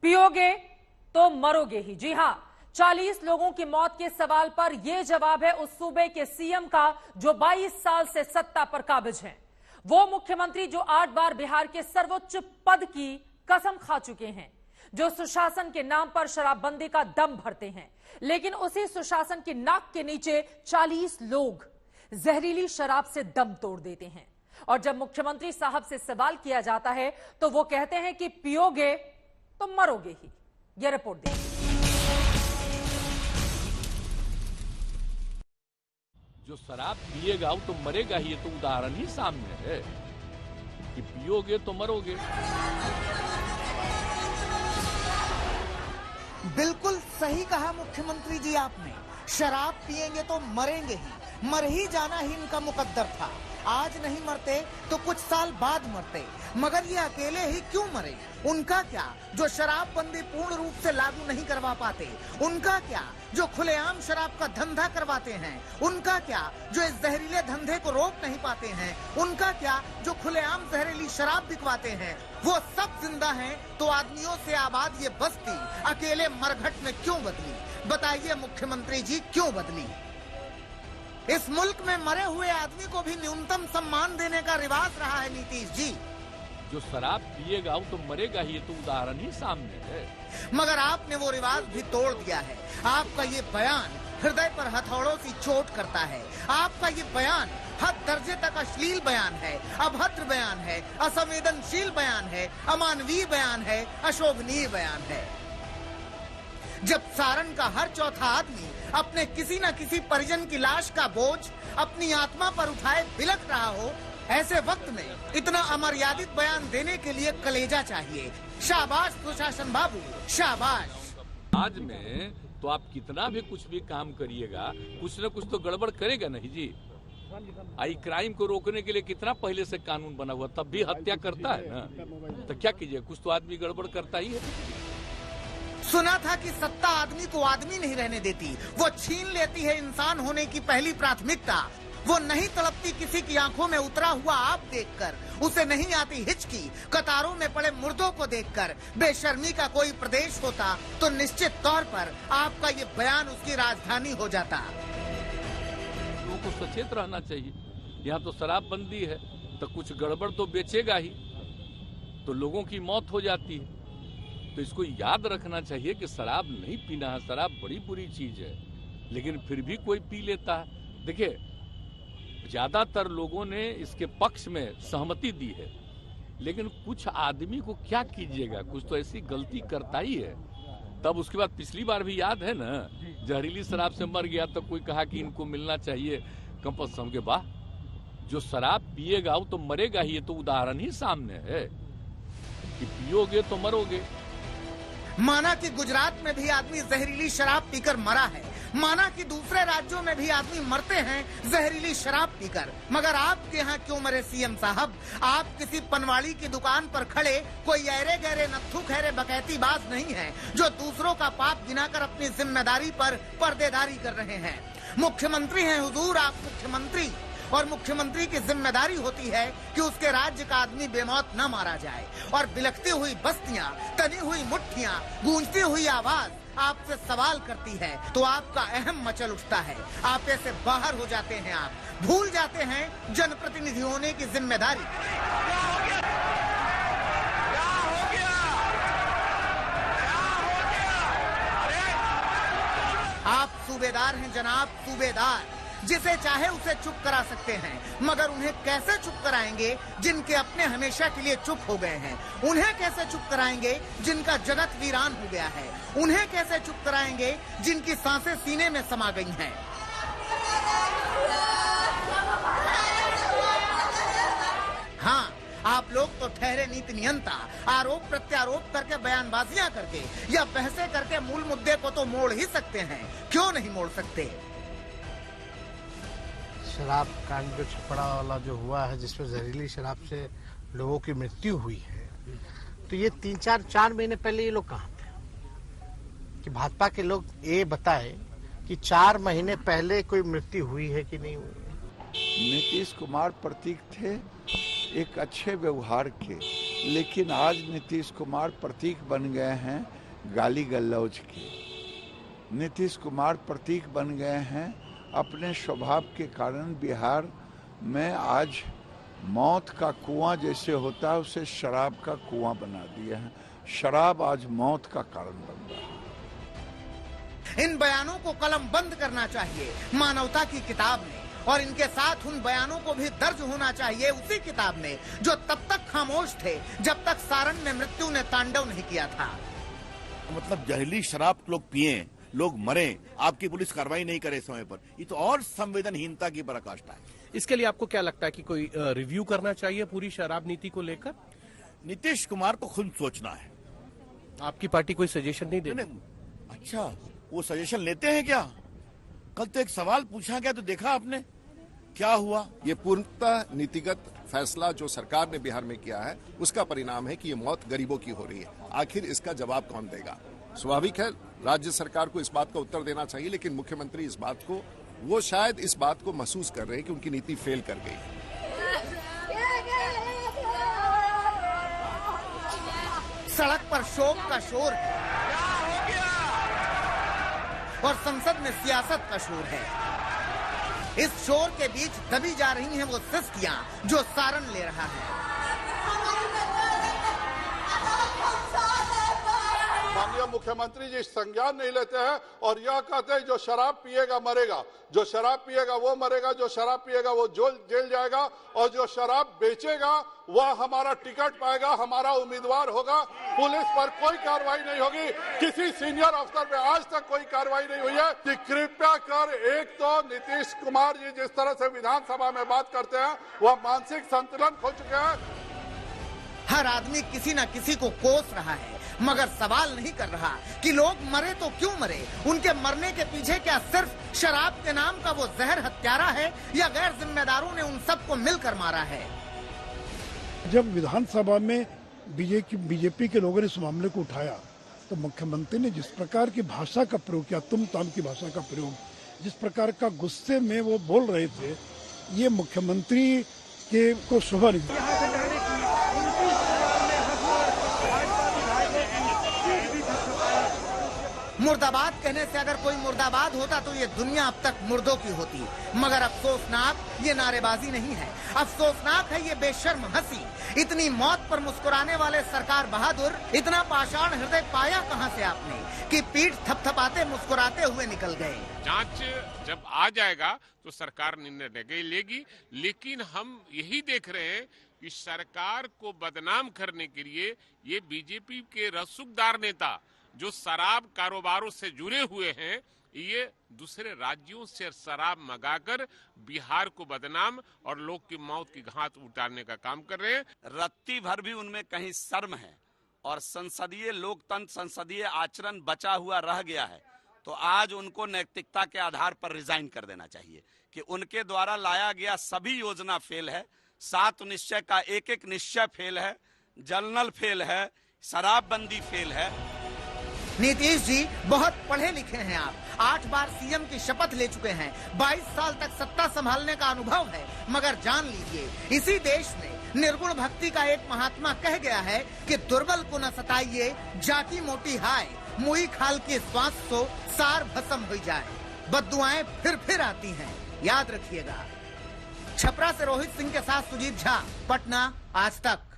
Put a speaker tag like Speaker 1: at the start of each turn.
Speaker 1: पियोगे तो मरोगे ही। जी हां, 40 लोगों की मौत के सवाल पर यह जवाब है उस सूबे के सीएम का जो 22 साल से सत्ता पर काबिज हैं। वो मुख्यमंत्री जो 8 बार बिहार के सर्वोच्च पद की कसम खा चुके हैं, जो सुशासन के नाम पर शराबबंदी का दम भरते हैं, लेकिन उसी सुशासन की नाक के नीचे 40 लोग जहरीली शराब से दम तोड़ देते हैं। और जब मुख्यमंत्री साहब से सवाल किया जाता है तो वो कहते हैं कि पियोगे तो मरोगे ही। यह रिपोर्ट देखिए।
Speaker 2: जो शराब पिएगा वो तो मरेगा ही, ये तो उदाहरण ही सामने है कि पियोगे तो मरोगे।
Speaker 3: बिल्कुल सही कहा मुख्यमंत्री जी आपने, शराब पिएंगे तो मरेंगे ही, मर ही जाना ही इनका मुकद्दर था। आज नहीं मरते तो कुछ साल बाद मरते, मगर ये अकेले ही क्यों मरे? उनका क्या जो शराबबंदी पूर्ण रूप से लागू नहीं करवा पाते? उनका क्या जो खुलेआम शराब का धंधा करवाते हैं? उनका क्या जो इस जहरीले धंधे को रोक नहीं पाते हैं? उनका क्या जो खुलेआम जहरीली शराब बिकवाते हैं? वो सब जिंदा हैं तो आदमियों से आबाद ये बस्ती अकेले मरघट में क्यों बदली? बताइए मुख्यमंत्री जी, क्यों बदली? इस मुल्क में मरे हुए आदमी को भी न्यूनतम सम्मान देने का रिवाज रहा है नीतीश जी।
Speaker 2: जो शराब पिएगा वो तो मरेगा ही, ये तो उदाहरण ही सामने है।
Speaker 3: मगर आपने वो रिवाज भी तोड़ दिया है। आपका ये बयान हृदय पर हथौड़ों की चोट करता है। आपका ये बयान हद दर्जे तक अश्लील बयान है, अभद्र बयान है, असंवेदनशील बयान है, अमानवीय बयान है, अशोभनीय बयान है। जब सारण का हर चौथा आदमी अपने किसी न किसी परिजन की लाश का बोझ अपनी आत्मा पर उठाए बिलख रहा हो, ऐसे वक्त में इतना अमर्यादित बयान देने के लिए कलेजा चाहिए। शाबाश सुशासन बाबू, शाबाश।
Speaker 2: आज में तो आप कितना भी कुछ भी काम करिएगा, कुछ न कुछ तो गड़बड़ करेगा नहीं जी। आई क्राइम को रोकने के लिए कितना पहले से कानून बना हुआ, तब भी हत्या करता है ना, तो क्या कीजिए, कुछ तो आदमी गड़बड़ करता ही है।
Speaker 3: सुना था कि सत्ता आदमी को आदमी नहीं रहने देती, वो छीन लेती है इंसान होने की पहली प्राथमिकता। वो नहीं तड़पती किसी की आंखों में उतरा हुआ आप देखकर, उसे नहीं आती हिचकी कतारों में पड़े मुर्दों को देखकर। बेशर्मी का कोई प्रदेश होता तो निश्चित तौर पर आपका ये बयान उसकी राजधानी हो जाता।
Speaker 2: लोगों को सचेत रहना चाहिए। यहाँ तो शराबबंदी है तो कुछ गड़बड़ तो बेचेगा ही, तो लोगों की मौत हो जाती है। तो इसको याद रखना चाहिए कि शराब नहीं पीना है, शराब बड़ी बुरी चीज है, लेकिन फिर भी कोई पी लेता है। देखिए, ज्यादातर लोगों ने इसके पक्ष में सहमति दी है, लेकिन कुछ आदमी को क्या कीजिएगा, कुछ तो ऐसी गलती करता ही है। तब उसके बाद पिछली बार भी याद है ना, जहरीली शराब से मर गया तो कोई कहा कि इनको मिलना चाहिए कंपल्सरी के। वाह, जो शराब पिएगा वो तो मरेगा ही, ये तो उदाहरण ही सामने है कि पियोगे तो मरोगे।
Speaker 3: माना कि गुजरात में भी आदमी जहरीली शराब पीकर मरा है, माना कि दूसरे राज्यों में भी आदमी मरते हैं जहरीली शराब पीकर, मगर आपके यहाँ क्यों मरे सीएम साहब? आप किसी पनवाड़ी की दुकान पर खड़े कोई ऐरे गहरे नत्थु खैरे बकैतीबाज नहीं है जो दूसरों का पाप गिनाकर अपनी जिम्मेदारी पर पर्देदारी कर रहे हैं। मुख्यमंत्री हैं हुजूर आप, मुख्यमंत्री, और मुख्यमंत्री की जिम्मेदारी होती है कि उसके राज्य का आदमी बेमौत न मारा जाए। और बिलखती हुई बस्तियां, तनी हुई मुट्ठियां, गूंजती हुई आवाज आपसे सवाल करती है तो आपका अहम मचल उठता है। आप ऐसे बाहर हो जाते हैं, आप भूल जाते हैं जनप्रतिनिधि होने की जिम्मेदारी। आप सूबेदार हैं जनाब, सूबेदार। जिसे चाहे उसे चुप करा सकते हैं, मगर उन्हें कैसे चुप कराएंगे जिनके अपने हमेशा के लिए चुप हो गए हैं? उन्हें कैसे चुप कराएंगे जिनका जगत वीरान हो गया है? उन्हें कैसे चुप कराएंगे जिनकी सांसें सीने में समा गई हैं? हाँ, आप लोग तो ठहरे नीति नियंता, आरोप प्रत्यारोप करके, बयानबाजियां करके या बहसें करके मूल मुद्दे को तो मोड़ ही सकते हैं, क्यों नहीं मोड़ सकते?
Speaker 4: शराब कांड जो छपड़ा वाला जो हुआ है, जिसमें जहरीली शराब से लोगों की मृत्यु हुई है, तो ये 4 महीने पहले ये लोग कहाँ थे? कि भाजपा के लोग ये बताए कि 4 महीने पहले कोई मृत्यु हुई है कि नहीं हुई है?
Speaker 5: नीतीश कुमार प्रतीक थे एक अच्छे व्यवहार के, लेकिन आज नीतीश कुमार प्रतीक बन गए हैं गाली गलौज के। नीतीश कुमार प्रतीक बन गए हैं अपने स्वभाव के कारण। बिहार में आज मौत का कुआं जैसे होता है उसे शराब का कुआं बना दिया है। शराब आज मौत का कारण बन रहा है।
Speaker 3: इन बयानों को कलम बंद करना चाहिए मानवता की किताब में, और इनके साथ उन बयानों को भी दर्ज होना चाहिए उसी किताब में जो तब तक खामोश थे जब तक सारण में मृत्यु ने तांडव नहीं किया था।
Speaker 6: मतलब जहरीली शराब लोग पिए, लोग मरे, आपकी पुलिस कार्रवाई नहीं करे समय पर, ये तो और संवेदनहीनता की पराकाष्ठा है।
Speaker 7: इसके लिए आपको क्या लगता है कि कोई रिव्यू करना चाहिए पूरी शराब नीति को लेकर?
Speaker 6: नीतीश कुमार को खुद सोचना है।
Speaker 7: आपकी पार्टी कोई सजेशन नहीं दे?
Speaker 6: अच्छा, वो सजेशन लेते हैं क्या? कल तो एक सवाल पूछा गया तो देखा आपने क्या हुआ।
Speaker 8: ये पूर्णतः नीतिगत फैसला जो सरकार ने बिहार में किया है उसका परिणाम है कि ये मौत गरीबों की हो रही है। आखिर इसका जवाब कौन देगा? स्वाभाविक है राज्य सरकार को इस बात का उत्तर देना चाहिए, लेकिन मुख्यमंत्री इस बात को, वो शायद इस बात को महसूस कर रहे हैं कि उनकी नीति फेल कर गई है।
Speaker 3: सड़क पर शोक का शोर है और संसद में सियासत का शोर है। इस शोर के बीच दबी जा रही हैं वो सिस्कियां जो सारण ले रहा है।
Speaker 9: माननीय मुख्यमंत्री जी संज्ञान नहीं लेते हैं और यह कहते हैं जो शराब पिएगा मरेगा, जो शराब पिएगा वो मरेगा, जो शराब पिएगा वो जेल जाएगा, और जो शराब बेचेगा वह हमारा टिकट पाएगा, हमारा उम्मीदवार होगा। पुलिस पर कोई कार्रवाई नहीं होगी, किसी सीनियर अफसर पे आज तक कोई कार्रवाई नहीं हुई है। कि कृपया कर, एक तो नीतीश कुमार जी जिस तरह से विधानसभा में बात करते हैं वह मानसिक संतुलन खो चुके हैं।
Speaker 3: हर आदमी किसी न किसी को कोस रहा है मगर सवाल नहीं कर रहा कि लोग मरे तो क्यों मरे। उनके मरने के पीछे क्या सिर्फ शराब के नाम का वो जहर हत्यारा है या गैर जिम्मेदारों ने उन सबको मिलकर मारा है।
Speaker 10: जब विधानसभा में बीजेपी के लोगों ने इस मामले को उठाया तो मुख्यमंत्री ने जिस प्रकार की भाषा का प्रयोग किया, तुम ताम की भाषा का प्रयोग, जिस प्रकार का गुस्से में वो बोल रहे थे, ये मुख्यमंत्री के को शोभा नहीं दिया।
Speaker 3: मुर्दाबाद कहने से अगर कोई मुर्दाबाद होता तो ये दुनिया अब तक मुर्दों की होती, मगर अफसोसनाक ये नारेबाजी नहीं है, अफसोसनाक है ये बेशर्म हंसी। इतनी मौत पर मुस्कुराने वाले सरकार बहादुर, इतना पाषाण हृदय पाया कहां से आपने कि पीठ थपथपाते मुस्कुराते हुए निकल गए।
Speaker 11: जांच जब आ जाएगा तो सरकार निर्णय लेगी, लेकिन हम यही देख रहे हैं कि सरकार को बदनाम करने के लिए ये बीजेपी के रसूखदार नेता जो शराब कारोबारों से जुड़े हुए हैं, ये दूसरे राज्यों से शराब मंगाकर बिहार को बदनाम और लोग की मौत की घात उतारने का काम कर रहे हैं।
Speaker 12: रत्ती भर भी उनमें कहीं शर्म है और संसदीय लोकतंत्र, संसदीय आचरण बचा हुआ रह गया है, तो आज उनको नैतिकता के आधार पर रिजाइन कर देना चाहिए कि उनके द्वारा लाया गया सभी योजना फेल है, 7 निश्चय का एक निश्चय फेल है, जलनल फेल है, शराबबंदी फेल है।
Speaker 3: नीतीश जी बहुत पढ़े लिखे हैं आप, 8 बार सीएम की शपथ ले चुके हैं, 22 साल तक सत्ता संभालने का अनुभव है, मगर जान लीजिए इसी देश में निर्गुण भक्ति का एक महात्मा कह गया है कि दुर्बल को न सताइए, जाति मोटी हाय, मुई खाल की श्वास सो सार भस्म हो जाए। बद्दुआएं फिर आती हैं, याद रखिएगा। छपरा से रोहित सिंह के साथ सुजीत झा, पटना, आज तक।